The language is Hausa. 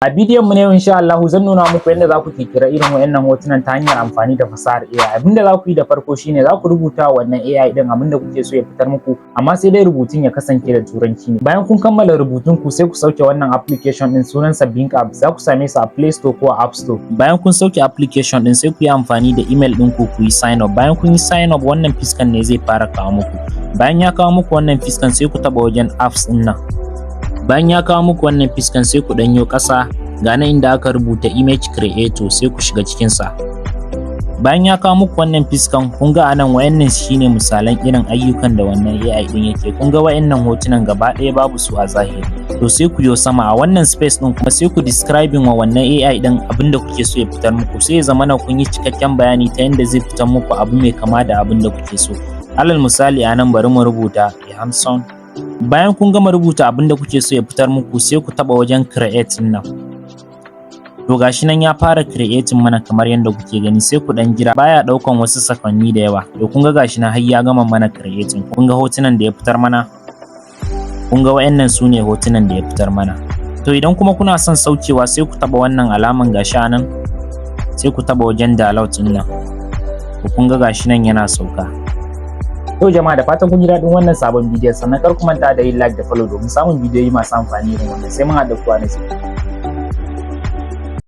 A bidiyon mu ne insha Allah zan nuna muku yadda za ku kirkira irin wayannan hotunan ta hanyar amfani da fasahar AI. Abinda za ku yi da farko shine za ku rubuta wannan AI din abinda kuke so ya fitar muku, amma sai dai rubutun ya kasance da turanci ne. Bayan kun kammala rubutun ku sai ku sauke wannan application din, sunansa Bing app. Za ku same sa a Play Store ko a App Store. Bayan kun sauke application din sai ku yi amfani da email din ku yi sign up. Bayan kun yi sign up wannan fiskan ne zai fara kawo muku. Bayan ya kawo muku wannan fiskan sai ku taba wajen apps din nan. Bayan ya kawo muku wannan fiskan sai ku danyo ƙasa ga nan inda aka rubuta image creator sai ku shiga cikin sa. Bayan ya kawo muku wannan fiskan kun ga anan wayannan shine misalan irin ayyukan da wannan AI din yake. Kun ga wayannan hotunan gaba ɗaya babu su a zahiri. To sai ku yo sama a wannan space din kuma sai ku describing wa wannan AI din abinda kuke so ya fitar muku. Sai ya zama na kun yi cikakken bayani ta yanda zai fitar muku abu mai kama da abinda kuke so. Alal misali anan bari mu rubuta Hamson. Bayan kun gama rubuta abinda kuke so ya fitar muku sai ku taba wajen create nan. To gashi nan ya fara creating mana kamar yadda kuke gani, sai ku dan jira, baya daukan wasu sakonni da yawa. To kun ga gashi nan har ya gama mana creating. Kun ga hotunan da ya fitar mana? Kun ga wayannan sune hotunan da ya fitar mana. To idan kuma kuna son saukewa sai ku taba wannan alaman gashi nan. Sai ku taba wajen download din nan. To kun ga gashi nan yana sauka. To jama'a da fatan kun ji daɗin wannan sabon bidiyon, sannan kar ku manta da yin like da follow domin samun bidiyoyi masu amfani irin wannan. Sai mun haɗa ku a next.